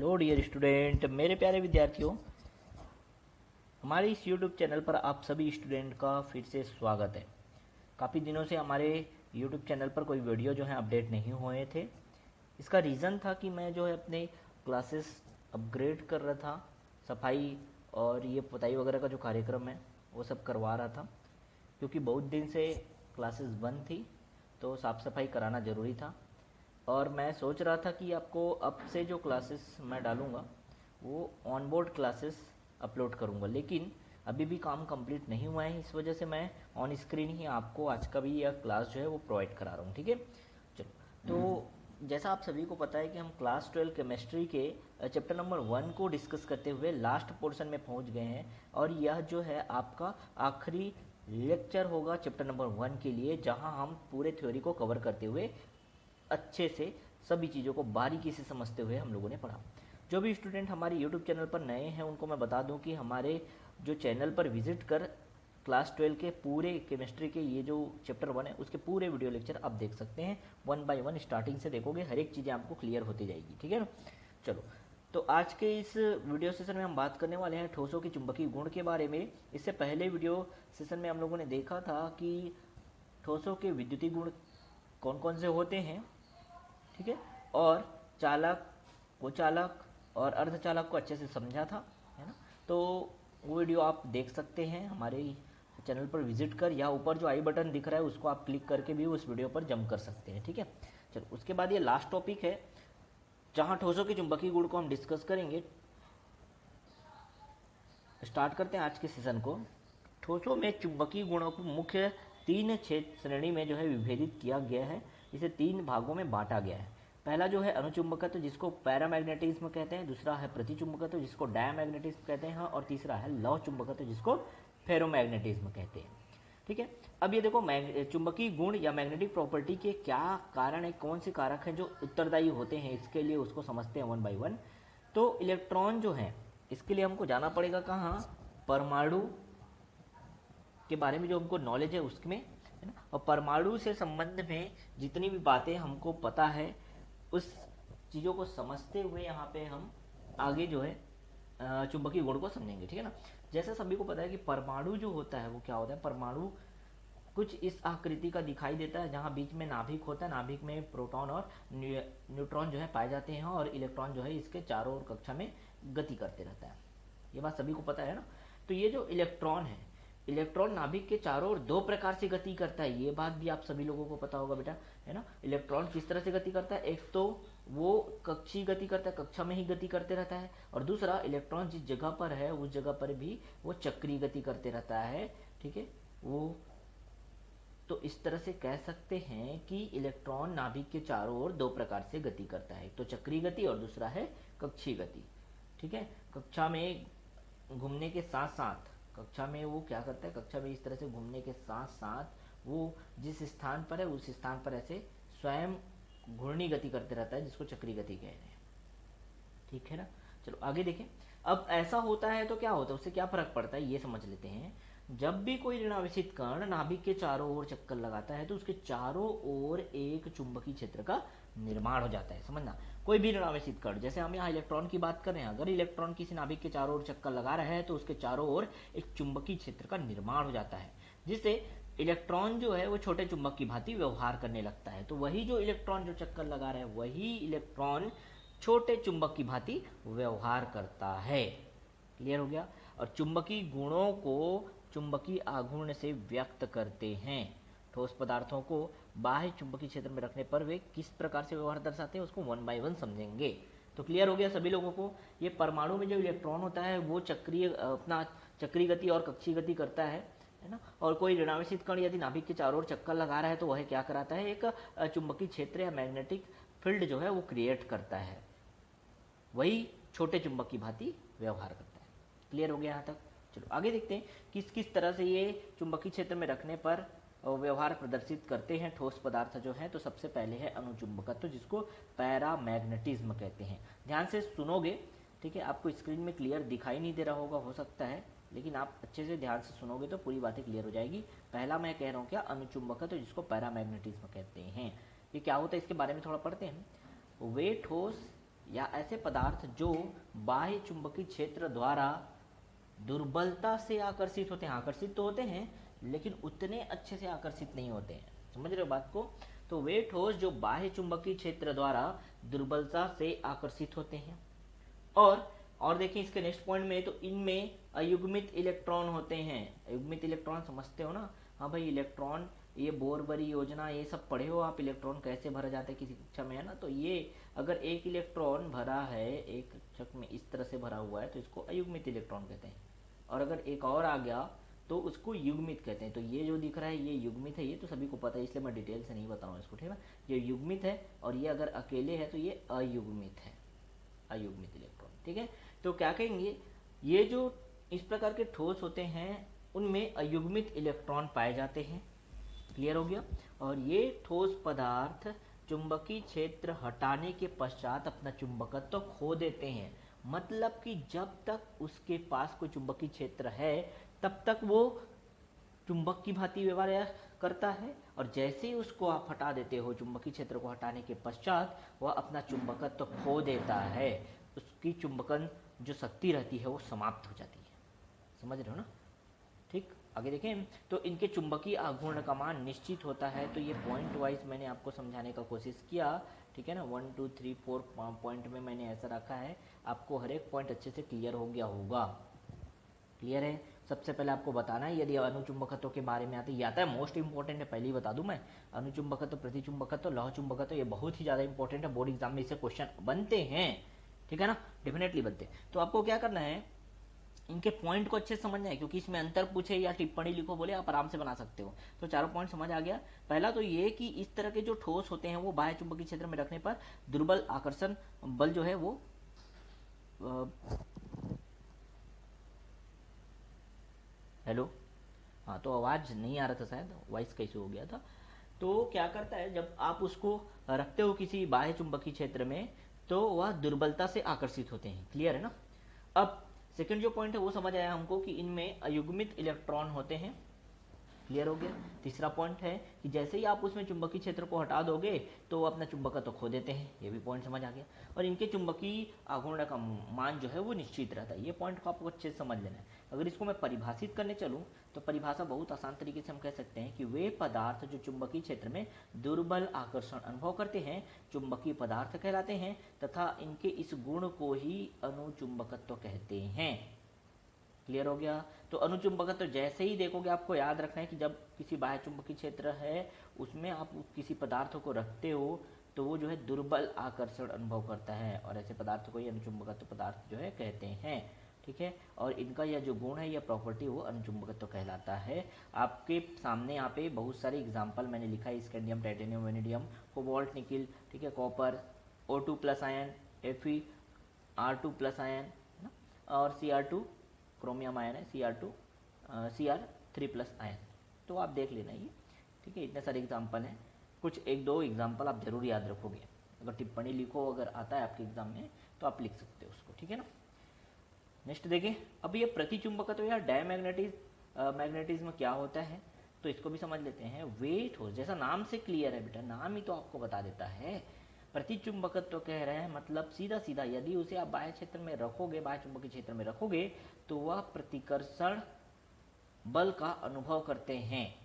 Hello dear student, मेरे प्यारे विद्यार्थियों, हमारे इस यूट्यूब चैनल पर आप सभी स्टूडेंट का फिर से स्वागत है। काफ़ी दिनों से हमारे यूट्यूब चैनल पर कोई वीडियो जो है अपडेट नहीं हुए थे। इसका रीज़न था कि मैं जो है अपने क्लासेस अपग्रेड कर रहा था, सफाई और ये पुताई वगैरह का जो कार्यक्रम है वो सब करवा रहा था, क्योंकि बहुत दिन से क्लासेस बंद थी तो साफ़ सफाई कराना ज़रूरी था। और मैं सोच रहा था कि आपको अब से जो क्लासेस मैं डालूँगा वो ऑन बोर्ड क्लासेस अपलोड करूँगा, लेकिन अभी भी काम कंप्लीट नहीं हुआ है। इस वजह से मैं ऑन स्क्रीन ही आपको आज का भी यह क्लास जो है वो प्रोवाइड करा रहा हूँ। ठीक है, चलो। तो जैसा आप सभी को पता है कि हम क्लास 12 केमिस्ट्री के चैप्टर नंबर 1 को डिस्कस करते हुए लास्ट पोर्शन में पहुँच गए हैं, और यह जो है आपका आखिरी लेक्चर होगा चैप्टर नंबर 1 के लिए, जहाँ हम पूरे थ्योरी को कवर करते हुए अच्छे से सभी चीज़ों को बारीकी से समझते हुए हम लोगों ने पढ़ा। जो भी स्टूडेंट हमारे यूट्यूब चैनल पर नए हैं उनको मैं बता दूं कि हमारे जो चैनल पर विजिट कर क्लास 12 के पूरे केमिस्ट्री के ये जो चैप्टर 1 है उसके पूरे वीडियो लेक्चर आप देख सकते हैं। 1 बाय 1 स्टार्टिंग से देखोगे, हर एक चीज़ें आपको क्लियर होती जाएगी। ठीक है ना, चलो। तो आज के इस वीडियो सेशन में हम बात करने वाले हैं ठोसों के चुंबकीय गुण के बारे में। इससे पहले वीडियो सेशन में हम लोगों ने देखा था कि ठोसों के विद्युतीय गुण कौन कौन से होते हैं, ठीक है, और चालक, कुचालक और अर्धचालक को अच्छे से समझा था, है ना। तो वो वीडियो आप देख सकते हैं हमारे चैनल पर विजिट कर, या ऊपर जो आई बटन दिख रहा है उसको आप क्लिक करके भी उस वीडियो पर जंप कर सकते हैं। ठीक है, चलो। उसके बाद ये लास्ट टॉपिक है जहाँ ठोसों के चुंबकीय गुण को हम डिस्कस करेंगे। स्टार्ट करते हैं आज के सेशन को। ठोसों में चुंबकीय गुणों को मुख्य 3 क्षेत्र श्रेणी में जो है विभेदित किया गया है। इसे 3 भागों में बांटा गया है। पहला जो है अनुचुंबकत्व, जिसको पैरामैग्नेटिज्म कहते हैं, दूसरा है प्रतिचुंबकत्व जिसको डायमैग्नेटिज्म कहते हैं, और तीसरा है लौह चुंबकत्व जिसको फेरोमैग्नेटिज्म कहते हैं। ठीक है, अब ये देखो चुंबकीय गुण या मैग्नेटिक प्रॉपर्टी के क्या कारण है, कौन से कारक हैं जो उत्तरदायी होते हैं इसके लिए, उसको समझते हैं 1 बाय 1। तो इलेक्ट्रॉन जो है इसके लिए हमको जाना पड़ेगा कहाँ, परमाणु के बारे में जो हमको नॉलेज है उसमें, है ना। और परमाणु से संबंध में जितनी भी बातें हमको पता है उस चीज़ों को समझते हुए यहाँ पे हम आगे जो है चुंबकीय गुण को समझेंगे। ठीक है ना। जैसे सभी को पता है कि परमाणु जो होता है वो क्या होता है, परमाणु कुछ इस आकृति का दिखाई देता है, जहाँ बीच में नाभिक होता है, नाभिक में प्रोटॉन और न्यूट्रॉन जो है पाए जाते हैं, और इलेक्ट्रॉन जो है इसके चारों ओर कक्षा में गति करते रहता है। ये बात सभी को पता है ना। तो ये जो इलेक्ट्रॉन है, इलेक्ट्रॉन नाभिक के चारों ओर 2 प्रकार से गति करता है, ये बात भी आप सभी लोगों को पता होगा बेटा, है ना। इलेक्ट्रॉन किस तरह से गति करता है, एक तो वो कक्षीय गति करता है, कक्षा में ही गति करते रहता है, और दूसरा इलेक्ट्रॉन जिस जगह पर है उस जगह पर भी वो चक्रीय गति करते रहता है। ठीक है, वो तो इस तरह से कह सकते हैं कि इलेक्ट्रॉन नाभिक के चारों ओर 2 प्रकार से गति करता है, एक तो चक्रीय गति और दूसरा है कक्षीय गति। ठीक है, कक्षा में घूमने के साथ साथ कक्षा में वो क्या करता है, कक्षा में इस तरह से घूमने के साथ साथ वो जिस स्थान पर है उस स्थान पर ऐसे स्वयं घूर्णी गति करते रहता है, जिसको चक्रीय गति कह रहे हैं। ठीक है ना, चलो आगे देखें। अब ऐसा होता है तो क्या होता है, उससे क्या फर्क पड़ता है ये समझ लेते हैं। जब भी कोई ऋणावेशित कण नाभिक के चारों ओर चक्कर लगाता है तो उसके चारों ओर एक चुंबकीय क्षेत्र का निर्माण हो जाता है। समझना, कोई भी ऋणावेशित कण, जैसे हम यहाँ इलेक्ट्रॉन की बात कर रहे हैं, अगर इलेक्ट्रॉन किसी नाभिक के चारों ओर चक्कर लगा रहा है तो उसके चारों ओर एक चुंबकीय क्षेत्र का निर्माण हो जाता है, जिससे इलेक्ट्रॉन जो है वो छोटे चुंबक की भांति व्यवहार करने लगता है। तो वही जो इलेक्ट्रॉन जो चक्कर लगा रहा है वही इलेक्ट्रॉन छोटे चुंबक की भांति व्यवहार करता है। क्लियर हो गया। और चुंबकीय गुणों को चुंबकीय आघूर्ण से व्यक्त करते हैं। ठोस पदार्थों को बाह्य चुंबकीय क्षेत्र में रखने पर वे किस प्रकार से व्यवहार दर्शाते हैं उसको 1 बाय 1 समझेंगे। तो क्लियर हो गया सभी लोगों को। ये परमाणु में जो इलेक्ट्रॉन होता है वो अपना चक्रीय गति और कक्षीय गति करता है ना। और कोई ऋणावेशित कण यदि नाभिक के चारों ओर चक्कर लगा रहा है तो वह क्या कराता है, एक चुंबकीय क्षेत्र या मैग्नेटिक फील्ड जो है वो क्रिएट करता है, वही छोटे चुंबक की भांति व्यवहार करता है। क्लियर हो गया यहाँ तक। चलो आगे देखते हैं किस किस तरह से ये चुंबकीय क्षेत्र में रखने पर व्यवहार प्रदर्शित करते हैं ठोस पदार्थ जो है। तो सबसे पहले है अनुचुंबकत्व, जिसको पैरामैग्नेटिज्म कहते हैं। ध्यान से सुनोगे, ठीक है, आपको स्क्रीन में क्लियर दिखाई नहीं दे रहा होगा, हो सकता है, लेकिन आप अच्छे से ध्यान से सुनोगे तो पूरी बातें क्लियर हो जाएगी। पहला मैं कह रहा हूँ क्या, अनुचुंबकत्व, जिसको पैरामैग्नेटिज्म कहते हैं। ये क्या होता है इसके बारे में थोड़ा पढ़ते हैं। वे ठोस या ऐसे पदार्थ जो बाह्य चुंबकीय क्षेत्र द्वारा दुर्बलता से आकर्षित होते हैं, आकर्षित तो होते हैं लेकिन उतने अच्छे से आकर्षित नहीं होते हैं, समझ रहे हो बात को। तो वे ठोस जो बाह्य चुंबकीय क्षेत्र द्वारा दुर्बलता से आकर्षित होते हैं। और देखिए इसके नेक्स्ट पॉइंट में, तो इनमें अयुग्मित इलेक्ट्रॉन होते हैं। अयुग्मित इलेक्ट्रॉन समझते हो ना, हाँ भाई इलेक्ट्रॉन, ये बोरबरी योजना ये सब पढ़े हो आप, इलेक्ट्रॉन कैसे भरा जाता है किसी कक्षा में, है ना। तो ये अगर एक इलेक्ट्रॉन भरा है एक कक्षक में इस तरह से भरा हुआ है तो इसको अयुग्मित इलेक्ट्रॉन कहते हैं, और अगर एक और आ गया तो उसको युग्मित कहते हैं। तो ये जो दिख रहा है ये युग्मित है, ये तो सभी को पता है इसलिए मैं डिटेल से नहीं बताऊँ इसको, ठीक है। ये युग्मित है और ये अगर अकेले है तो ये अयुग्मित है, अयुग्मित इलेक्ट्रॉन, ठीक है। तो क्या कहेंगे, ये जो इस प्रकार के ठोस होते हैं उनमें अयुग्मित इलेक्ट्रॉन पाए जाते हैं, क्लियर हो गया। और ये ठोस पदार्थ चुंबकीय क्षेत्र हटाने के पश्चात अपना चुंबकत्व तो खो देते हैं, मतलब कि जब तक उसके पास कोई चुंबकीय क्षेत्र है तब तक वो चुंबक की भांति व्यवहार करता है, और जैसे ही उसको आप हटा देते हो चुंबकीय क्षेत्र को हटाने के पश्चात वह अपना चुंबकत्व तो खो देता है, उसकी चुंबकन जो शक्ति रहती है वो समाप्त हो जाती है, समझ रहे हो ना। ठीक, आगे देखें तो इनके चुंबकीय आघूर्ण का मान निश्चित होता है। तो ये पॉइंट वाइज मैंने आपको समझाने का कोशिश किया, ठीक है ना। 1 2 3 4 पॉइंट में मैंने ऐसा रखा है, आपको हर एक पॉइंट अच्छे से क्लियर हो गया होगा, क्लियर है। सबसे पहले आपको बताना है यदि अनुचुंबकत्व के बारे में आते, ये आता है मोस्ट इंपॉर्टेंट है, पहले ही बता दूं मैं, अनुचुंबकत्व, प्रतिचुंबकत्व, लौह चुंबकत्व, ये बहुत ही ज़्यादा इंपॉर्टेंट है, बोर्ड एग्जाम में इससे क्वेश्चन बनते हैं, ठीक है ना, डेफिनेटली बनते हैं। तो आपको क्या करना है, इनके पॉइंट को अच्छे से समझना है, क्योंकि इसमें अंतर पूछे या टिप्पणी लिखो बोले आप आराम से बना सकते हो। तो चारों पॉइंट समझ आ गया। पहला तो ये कि इस तरह के जो ठोस होते हैं वो बाह्य चुंबकीय क्षेत्र में रखने पर दुर्बल आकर्षण बल जो है वो हेलो, हाँ तो आवाज़ नहीं आ रहा था शायद, वॉइस कैसे हो गया था। तो क्या करता है, जब आप उसको रखते हो किसी बाह्य चुंबकीय क्षेत्र में तो वह दुर्बलता से आकर्षित होते हैं, क्लियर है ना। अब सेकंड जो पॉइंट है वो समझ आया हमको कि इनमें अयुग्मित इलेक्ट्रॉन होते हैं, क्लियर हो गया। तीसरा पॉइंट है कि जैसे ही आप उसमें चुंबकीय क्षेत्र को हटा दोगे तो वो अपना चुंबकत्व तो खो देते हैं, ये भी पॉइंट समझ आ गया। और इनके चुंबकीय आघूर्ण का मान जो है वो निश्चित रहता है, ये पॉइंट को आपको अच्छे से समझ लेना है। अगर इसको मैं परिभाषित करने चलूँ तो परिभाषा बहुत आसान तरीके से हम कह सकते हैं कि वे पदार्थ जो चुंबकीय क्षेत्र में दुर्बल आकर्षण अनुभव करते हैं चुंबकीय पदार्थ कहलाते हैं, तथा इनके इस गुण को ही अनुचुंबकत्व कहते हैं, क्लियर हो गया। तो अनुचुंबकत्व जैसे ही देखोगे आपको याद रखना है कि जब किसी बाह्य चुंबकीय क्षेत्र है उसमें आप किसी पदार्थ को रखते हो तो वो जो है दुर्बल आकर्षण अनुभव करता है, और ऐसे पदार्थ को ही अनुचुंबकत्व पदार्थ जो है कहते हैं, ठीक है। और इनका यह जो गुण है या प्रॉपर्टी वो अनुचुंबकत्व कहलाता है। आपके सामने यहाँ पे बहुत सारे एग्जाम्पल मैंने लिखा है, scandium, titanium, vanadium, cobalt, nickel, ठीक है, copper, O2+ ion, Fe, R2+ ion, है ना, और Cr2 क्रोमियम आयन है, Cr3+ आयन। तो आप देख लेना ये, ठीक है, इतने सारे एग्जाम्पल हैं, कुछ एक दो एग्जाम्पल आप जरूर याद रखोगे, अगर टिप्पणी लिखो अगर आता है आपके एग्जाम में तो आप लिख सकते हो उसको, ठीक है ना। नेक्स्ट देखें, अब ये प्रतिचुंबकत्व या मैग्नेटिज्म क्या होता है, तो इसको भी समझ लेते हैं। वेट हो, जैसा नाम से क्लियर है बेटा, नाम ही तो आपको बता देता है। प्रतिचुंबकत्व कह रहे हैं मतलब सीधा सीधा यदि उसे आप बाह्य क्षेत्र में रखोगे, बाह्य चुंबकीय क्षेत्र में रखोगे तो वह प्रतिकर्षण बल का अनुभव करते हैं।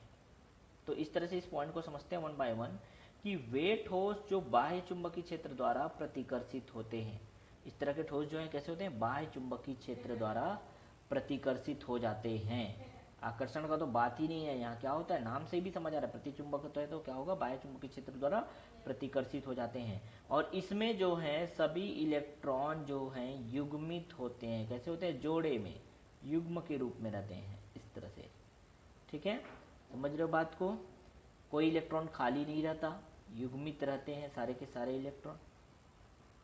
तो इस तरह से इस पॉइंट को समझते हैं 1 बाय 1 कि वे ठोस जो बाह्य चुंबकीय क्षेत्र द्वारा प्रतिकर्षित होते हैं, इस तरह के ठोस जो है कैसे होते हैं, बाह्य चुंबकीय क्षेत्र द्वारा प्रतिकर्षित हो जाते हैं। आकर्षण का तो बात ही नहीं है, यहाँ क्या होता है नाम से भी समझ आ रहा है, प्रतिचुंबकत्व है तो क्या होगा, बाह्य चुंबकीय क्षेत्र द्वारा प्रतिकर्षित हो जाते हैं। और इसमें जो है सभी इलेक्ट्रॉन जो हैं युग्मित होते हैं, कैसे होते हैं, जोड़े में, युग्म के रूप में रहते हैं इस तरह से, ठीक है, समझ रहे हो बात को। कोई इलेक्ट्रॉन खाली नहीं रहता, युग्मित रहते हैं सारे के सारे इलेक्ट्रॉन,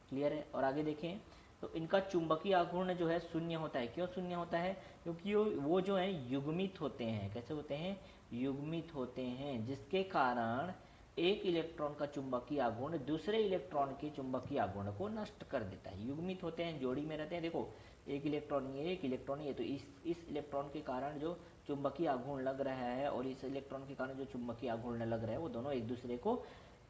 क्लियर है। और आगे देखें तो इनका चुंबकीय आघूर्ण जो है शून्य होता है। क्यों शून्य होता है, क्योंकि वो जो है युग्मित होते हैं, कैसे होते हैं, युग्मित होते हैं, जिसके कारण एक इलेक्ट्रॉन का चुंबकीय आघूर्ण दूसरे इलेक्ट्रॉन के चुंबकीय आघूर्ण को नष्ट कर देता है। युग्मित होते हैं, जोड़ी में रहते हैं, देखो एक इलेक्ट्रॉन ये, एक इलेक्ट्रॉन ये, तो इस इलेक्ट्रॉन के कारण जो चुंबकीय आघूर्ण लग रहा है और इस इलेक्ट्रॉन के कारण जो चुंबकीय आघूर्ण लग रहा है वो दोनों एक दूसरे को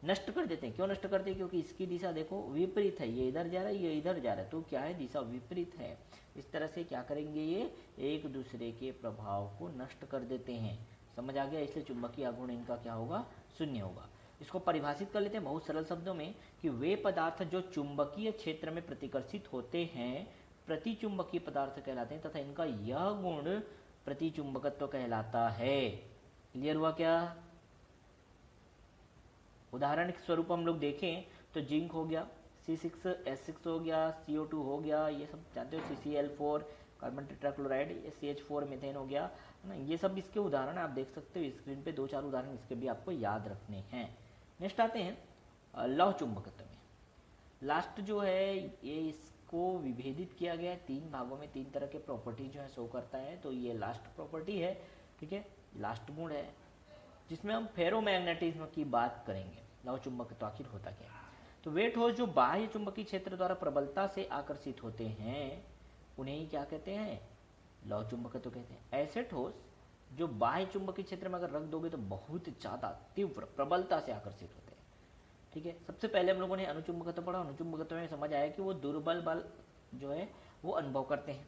नष्ट कर देते हैं। क्यों नष्ट करते हैं? क्योंकि इसकी दिशा देखो विपरीत है, ये इधर जा रहा है, ये इधर जा रहा है, तो क्या है, दिशा विपरीत है। इस तरह से क्या करेंगे, ये एक दूसरे के प्रभाव को नष्ट कर देते हैं। समझ आ गया? इसलिए चुंबकीय आघूर्ण इनका क्या होगा, शून्य होगा। इसको परिभाषित कर लेते हैं बहुत सरल शब्दों में कि वे पदार्थ जो चुंबकीय क्षेत्र में प्रतिकर्षित होते हैं प्रतिचुंबकीय पदार्थ कहलाते हैं तथा इनका यह गुण प्रतिचुंबकत्व कहलाता है। क्लियर हुआ क्या? उदाहरण के स्वरूप हम लोग देखें तो जिंक हो गया, C6H6 हो गया, CO2 हो गया, ये सब जानते हो, CCl4 carbon tetrachloride, CH4 methane हो गया, है ना। ये सब इसके उदाहरण आप देख सकते हो स्क्रीन पे, 2-4 उदाहरण इसके भी आपको याद रखने हैं। नेक्स्ट आते हैं लौह चुंबकत्व में। लास्ट जो है ये इसको विभेदित किया गया है 3 भागों में, 3 तरह के प्रॉपर्टी जो है शो करता है। तो ये लास्ट प्रॉपर्टी है, ठीक है, लास्ट गुण है, जिसमें हम फेरोमैग्नेटिज्म की बात करेंगे। लौह चुंबकत्व आखिर होता क्या है? तो वे ठोस जो बाह्य चुंबकीय क्षेत्र द्वारा प्रबलता से आकर्षित होते हैं उन्हें ही क्या कहते हैं, लौह चुंबकत्व कहते हैं। ऐसे ठोस जो बाह्य चुंबकीय क्षेत्र में अगर रख दोगे तो बहुत ज़्यादा तीव्र प्रबलता से आकर्षित होते हैं, ठीक है। सबसे पहले हम लोगों ने अनुचुंबकत्व पढ़ा, अनुचुंबकत्व में समझ आया कि वो दुर्बल बल जो है वो अनुभव करते हैं,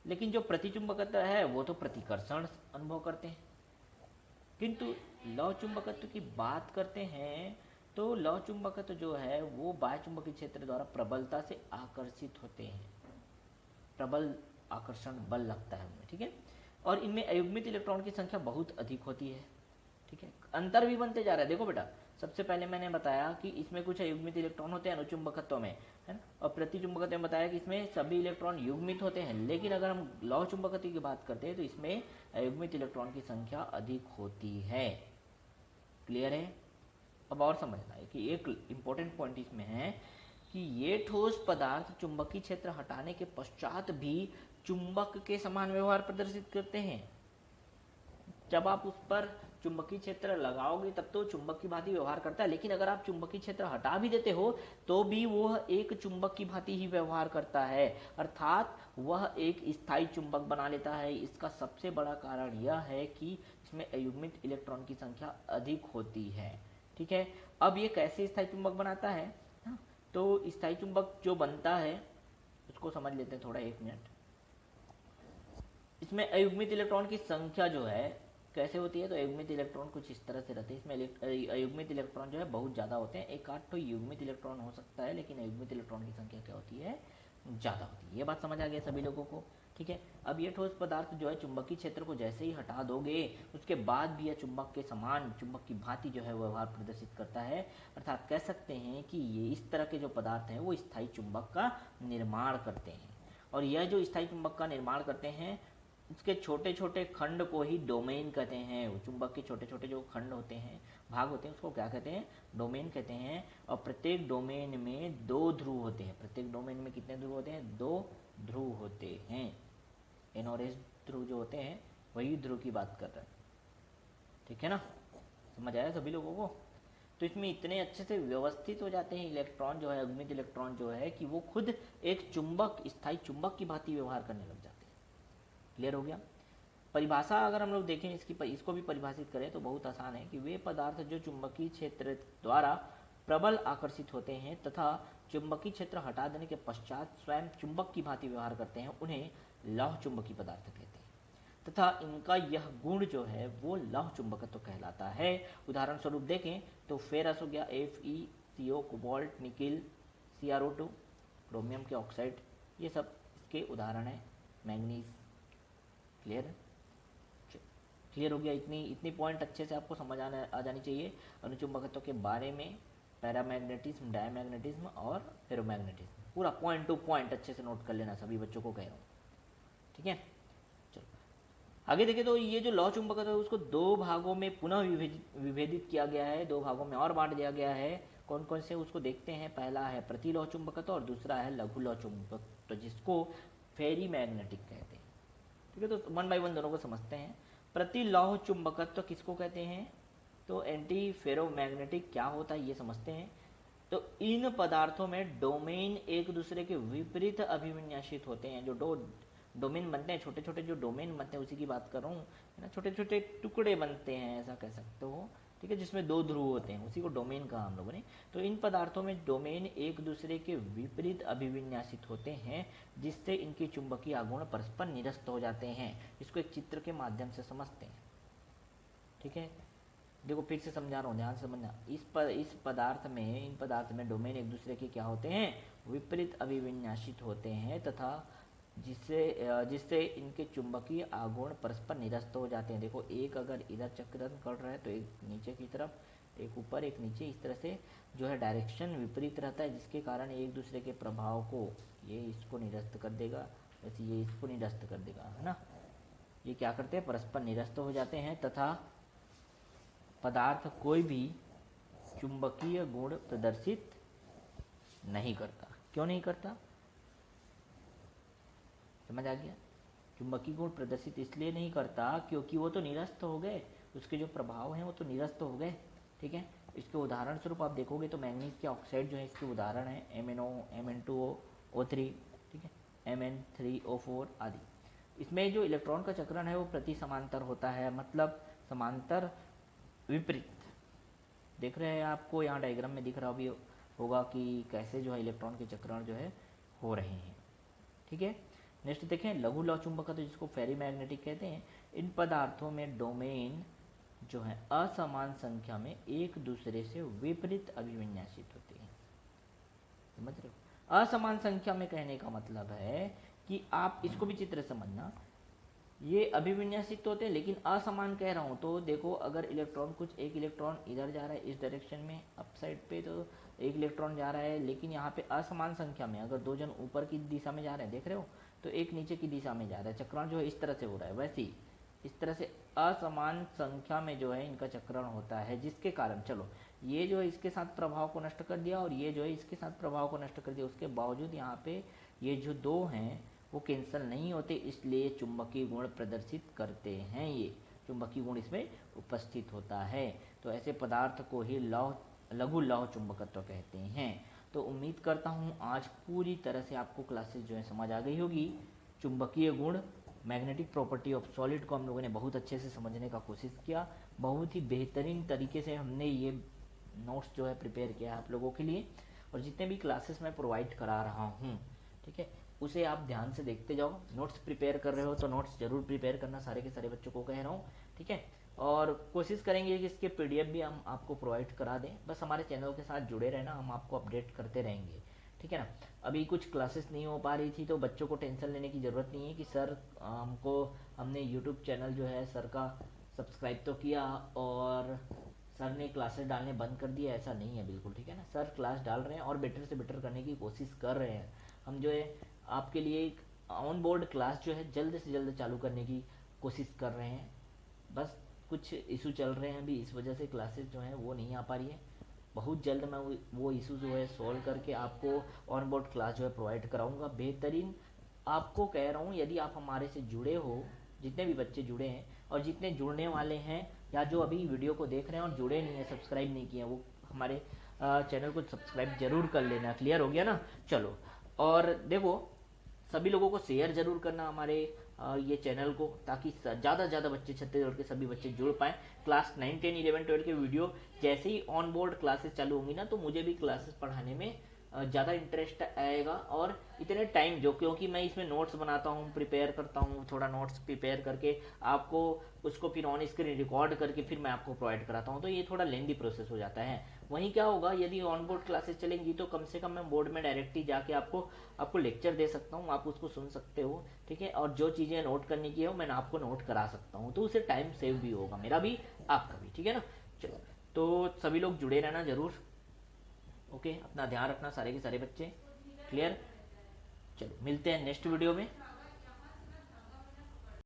लेकिन जो प्रतिचुंबकत्व है वो तो प्रतिकर्षण अनुभव करते हैं। किंतु लौह चुंबकत्व की बात करते हैं तो लौह चुंबकत्व जो है वो बाह्य चुंबकीय क्षेत्र द्वारा प्रबलता से आकर्षित होते हैं, प्रबल आकर्षण बल लगता है उनमें, ठीक है। और इनमें अयुग्मित इलेक्ट्रॉन की संख्या बहुत अधिक होती है, ठीक है। अंतर भी बनते जा रहा है। देखो बेटा, सबसे पहले मैंने बताया कि इसमें कुछ अयुग्मित इलेक्ट्रॉन होते हैं अनुचुंबकत्व में, है ना, और प्रतिचुंबकत्व में बताया कि इसमें सभी इलेक्ट्रॉन युग्मित होते हैं। लेकिन अगर हम लौह चुंबकत्व की बात करते हैं तो इसमें अयुग्मित इलेक्ट्रॉन की संख्या अधिक होती है। क्लियर है? अब और समझना है कि एक इंपॉर्टेंट पॉइंट इसमें है कि ये ठोस पदार्थ चुंबकीय क्षेत्र हटाने के पश्चात भी चुंबक के समान व्यवहार प्रदर्शित करते हैं। जब आप उस पर चुंबकीय क्षेत्र लगाओगे तब तो चुंबक की भांति व्यवहार करता है, लेकिन अगर आप चुंबकीय क्षेत्र हटा भी देते हो तो भी वह एक चुंबक की भांति ही व्यवहार करता है, अर्थात वह एक स्थायी चुंबक बना लेता है। इसका सबसे बड़ा कारण यह है कि इसमें अयुग्मित इलेक्ट्रॉन की संख्या अधिक होती है, ठीक है। अब ये कैसे स्थायी चुंबक बनाता है, तो स्थायी चुंबक जो बनता है उसको समझ लेते हैं थोड़ा, 1 मिनट। इसमें अयुग्मित इलेक्ट्रॉन की संख्या जो है कैसे होती है, तो अयुग्मित इलेक्ट्रॉन कुछ इस तरह से रहते हैं। इसमें अयुग्मित इलेक्ट्रॉन जो है बहुत ज़्यादा होते हैं, 1-8 तो युग्मित इलेक्ट्रॉन हो सकता है, लेकिन अयुग्मित इलेक्ट्रॉन की संख्या क्या होती है, ज़्यादा होती है। ये बात समझ आ गया सभी लोगों को, ठीक है। अब ये ठोस पदार्थ जो है चुंबकीय क्षेत्र को जैसे ही हटा दोगे उसके बाद भी यह चुंबक के समान, चुंबक की भांति जो है व्यवहार प्रदर्शित करता है, अर्थात कह सकते हैं कि ये इस तरह के जो पदार्थ हैं वो स्थायी चुंबक का निर्माण करते हैं। और यह जो स्थायी चुंबक का निर्माण करते हैं उसके छोटे छोटे खंड को ही डोमेन कहते हैं। चुंबक के छोटे छोटे जो खंड होते हैं, भाग होते हैं, उसको क्या कहते हैं, डोमेन कहते हैं। और प्रत्येक डोमेन में 2 ध्रुव होते हैं। प्रत्येक डोमेन में कितने ध्रुव होते हैं, 2 ध्रुव होते हैं। एन और एस ध्रुव जो होते हैं वही ध्रुव की बात कर रहे हैं, ठीक है ना। समझ आया सभी लोगों को? तो इसमें इतने अच्छे से व्यवस्थित हो जाते हैं इलेक्ट्रॉन जो है, अयुग्मित इलेक्ट्रॉन जो है, कि वो खुद एक चुंबक, स्थायी चुंबक की भांति व्यवहार करने लग जाते हैं। क्लियर हो गया? परिभाषा अगर हम लोग देखें इसको भी परिभाषित करें तो बहुत आसान है कि वे पदार्थ जो चुंबकीय क्षेत्र द्वारा प्रबल आकर्षित होते हैं तथा चुंबकीय क्षेत्र हटा देने के पश्चात स्वयं चुंबक की भांति व्यवहार करते हैं उन्हें लौह चुंबकीय पदार्थ कहते हैं, तथा इनका यह गुण जो है वो लौह चुंबकत्व कहलाता है। उदाहरण स्वरूप देखें तो फेरस हो गया, FeCO, cobalt, nickel, CrO2, chromium के ऑक्साइड, ये सब इसके उदाहरण हैं। मैंगनीज। क्लियर? क्लियर हो गया? इतनी पॉइंट अच्छे से आपको समझ आ जानी चाहिए अनुचुंबकत्व के बारे में। पैरामैग्नेटिज्म, डायमैग्नेटिज्म और फेरोमैग्नेटिज्म, पूरा पॉइंट टू पॉइंट अच्छे से नोट कर लेना, सभी बच्चों को कह रहा हूँ, ठीक है। चलो आगे देखें तो ये जो लौह चुंबकत्व है उसको 2 भागों में पुनः विभेदित किया गया है, 2 भागों में और बांट दिया गया है। कौन कौन से उसको देखते हैं। पहला है प्रतिलौह चुंबकत्व और दूसरा है लघु लौह चुंबकत्व, जिसको फेरी मैग्नेटिक कहते हैं, ठीक है। तो 1 बाय 1 दोनों को समझते हैं। प्रतिलौह चुंबकत्व किसको कहते हैं, तो एंटी फेरोमैग्नेटिक क्या होता है ये समझते हैं। तो इन पदार्थों में डोमेन एक दूसरे के विपरीत अभिविन्यासित होते हैं। जो डोमेन बनते हैं, छोटे छोटे जो डोमेन बनते हैं उसी की बात कर रहा हूँ, है ना। छोटे छोटे टुकड़े बनते हैं, ऐसा कह सकते हो, ठीक है, जिसमें दो ध्रुव होते हैं, उसी को डोमेन कहा हम लोगों ने। तो इन पदार्थों में डोमेन एक दूसरे के विपरीत अभिविन्यासित होते हैं, जिससे इनके चुंबकीय आघूर्ण परस्पर निरस्त हो जाते हैं। इसको एक चित्र के माध्यम से समझते हैं। ठीक है, देखो फिर से समझा रहा हूँ, ध्यान से समझना। इन पदार्थ में डोमेन एक दूसरे के क्या होते हैं, विपरीत अभिविन्यासित होते हैं, तथा जिससे इनके चुंबकीय आघूर्ण परस्पर निरस्त हो जाते हैं। देखो एक अगर इधर चक्रण कर रहा है तो एक नीचे की तरफ, एक ऊपर एक नीचे, इस तरह से जो है डायरेक्शन विपरीत रहता है, जिसके कारण एक दूसरे के प्रभाव को ये इसको निरस्त कर देगा, वैसे ये इसको निरस्त कर देगा, है ना। ये क्या करते हैं, परस्पर निरस्त हो जाते हैं, तथा पदार्थ कोई भी चुंबकीय गुण प्रदर्शित नहीं करता। क्यों नहीं करता, समझ आ गया। चुंबकीय गुण प्रदर्शित इसलिए नहीं करता क्योंकि वो तो निरस्त हो गए, उसके जो प्रभाव हैं वो तो निरस्त हो गए। ठीक है, इसके उदाहरण स्वरूप आप देखोगे तो मैंगनीज के ऑक्साइड जो है इसके उदाहरण है MnO, Mn2O, O3, ठीक है, Mn3O4 आदि। इसमें जो इलेक्ट्रॉन का चक्रण है वो प्रति समांतर होता है, मतलब समांतर विपरीत। देख रहे हैं, आपको यहाँ डायग्राम में दिख रहा भी होगा कि कैसे जो है इलेक्ट्रॉन के चक्रण जो है हो रहे हैं। ठीक है, नेक्स्ट देखें लघु लौह चुंबकत्व, जिसको फेरी मैग्नेटिक कहते हैं। इन पदार्थों में डोमेन जो है असमान संख्या में एक दूसरे से विपरीत अभिविन्यासित होते हैं। समझ रहे हो, असमान संख्या में कहने का मतलब है कि आप इसको भी चित्र समझना, ये अभिविन्यासित होते हैं लेकिन असमान कह रहा हूँ तो देखो, अगर इलेक्ट्रॉन एक इलेक्ट्रॉन इधर जा रहा है इस डायरेक्शन में अप साइड पे, तो एक इलेक्ट्रॉन जा रहा है, लेकिन यहाँ पे असमान संख्या में अगर दो जन ऊपर की दिशा में जा रहे हैं, देख रहे हो, तो एक नीचे की दिशा में जा रहा है, चक्रण जो है इस तरह से हो रहा है। वैसे ही इस तरह से असमान संख्या में जो है इनका चक्रण होता है, जिसके कारण चलो ये जो है इसके साथ प्रभाव को नष्ट कर दिया और ये जो है इसके साथ प्रभाव को नष्ट कर दिया, उसके बावजूद यहाँ पे ये जो दो हैं वो कैंसल नहीं होते, इसलिए चुंबकीय गुण प्रदर्शित करते हैं। ये चुंबकीय गुण इसमें उपस्थित होता है। तो ऐसे पदार्थ को ही लघु लौह चुंबकत्व कहते हैं। तो उम्मीद करता हूँ आज पूरी तरह से आपको क्लासेस जो है समझ आ गई होगी। चुंबकीय गुण, मैग्नेटिक प्रॉपर्टी ऑफ सॉलिड को हम लोगों ने बहुत अच्छे से समझने का कोशिश किया। बहुत ही बेहतरीन तरीके से हमने ये नोट्स जो है प्रिपेयर किया आप लोगों के लिए, और जितने भी क्लासेस मैं प्रोवाइड करा रहा हूँ, ठीक है, उसे आप ध्यान से देखते जाओ। नोट्स प्रिपेयर कर रहे हो तो नोट्स जरूर प्रिपेयर करना, सारे के सारे बच्चों को कह रहा हूँ, ठीक है। और कोशिश करेंगे कि इसके PDF भी हम आपको प्रोवाइड करा दें। बस हमारे चैनल के साथ जुड़े रहना, हम आपको अपडेट करते रहेंगे, ठीक है ना। अभी कुछ क्लासेस नहीं हो पा रही थी तो बच्चों को टेंशन लेने की ज़रूरत नहीं है कि सर हमने यूट्यूब चैनल जो है सर का सब्सक्राइब तो किया और सर ने क्लासेस डालने बंद कर दिया, ऐसा नहीं है बिल्कुल, ठीक है ना। सर क्लास डाल रहे हैं और बेटर से बेटर करने की कोशिश कर रहे हैं। हम जो है आपके लिए एक ऑन बोर्ड क्लास जो है जल्द से जल्द चालू करने की कोशिश कर रहे हैं। बस कुछ इशू चल रहे हैं अभी, इस वजह से क्लासेस जो हैं वो नहीं आ पा रही है। बहुत जल्द मैं वो इशू जो है सॉल्व करके आपको ऑन बोर्ड क्लास जो है प्रोवाइड कराऊंगा बेहतरीन। आपको कह रहा हूँ, यदि आप हमारे से जुड़े हो, जितने भी बच्चे जुड़े हैं और जितने जुड़ने वाले हैं या जो अभी वीडियो को देख रहे हैं और जुड़े नहीं हैं, सब्सक्राइब नहीं किए हैं, वो हमारे चैनल को सब्सक्राइब जरूर कर लेना। क्लियर हो गया ना। चलो, और देखो सभी लोगों को शेयर जरूर करना हमारे ये चैनल को, ताकि ज़्यादा से ज़्यादा बच्चे, छत्तीसगढ़ के सभी बच्चे जुड़ पाएँ। क्लास 9, 10, 11, 12 के वीडियो जैसे ही ऑन बोर्ड क्लासेस चालू होंगी ना, तो मुझे भी क्लासेस पढ़ाने में ज़्यादा इंटरेस्ट आएगा। और इतने टाइम जो, क्योंकि मैं इसमें नोट्स बनाता हूँ, प्रिपेयर करता हूँ, थोड़ा नोट्स प्रिपेयर करके आपको उसको फिर ऑन स्क्रीन रिकॉर्ड करके फिर मैं आपको प्रोवाइड कराता हूँ, तो ये थोड़ा लेंदी प्रोसेस हो जाता है। वहीं क्या होगा, यदि ऑन बोर्ड क्लासेस चलेंगी तो कम से कम मैं बोर्ड में डायरेक्ट ही जाके आपको लेक्चर दे सकता हूँ, आप उसको सुन सकते हो, ठीक है। और जो चीज़ें नोट करने की है मैं आपको नोट करा सकता हूँ, तो उससे टाइम सेव भी होगा, मेरा भी आपका भी, ठीक है ना। चलो, तो सभी लोग जुड़े रहना जरूर। ओके, अपना ध्यान रखना सारे के सारे बच्चे। क्लियर। चलो, मिलते हैं नेक्स्ट वीडियो में।